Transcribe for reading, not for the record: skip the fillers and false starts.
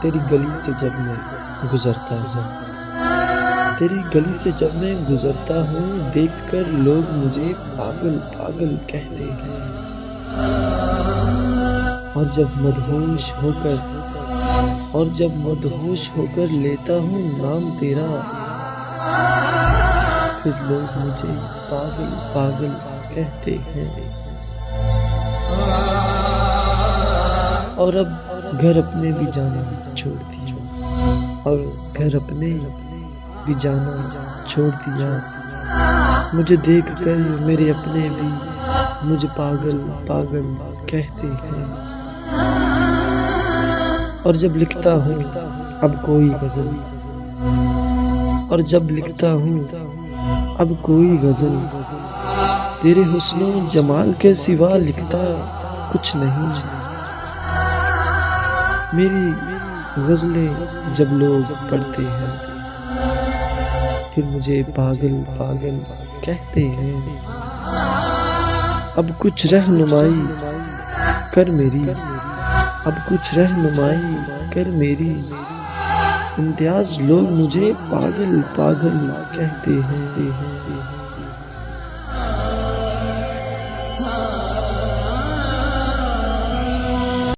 تیری گلی سے جب میں گزرتا ہوں، تیری گلی سے جب میں گزرتا ہوں، دیکھ کر لوگ مجھے پاگل پاگل کہتے ہیں، اور جب مدہوش ہو کر لیتا ہوں نام تیرا، پھر لوگ مجھے پاگل پاگل کہتے ہیں۔ اور اب گھر اپنے بھی جانا چھوڑ دیا، مجھے دیکھ کر میرے اپنے بھی مجھے پاگل پاگل کہتے ہیں۔ اور جب لکھتا ہوں اب کوئی غزل، تیرے حسن و جمال کے سوا لکھتا کچھ نہیں۔ میری غزلیں جب لوگ پڑھتے ہیں، پھر مجھے پاگل پاگل کہتے ہیں۔ اب کچھ رہنمائی کر میری، امتیاز لوگ مجھے پاگل پاگل کہتے ہیں۔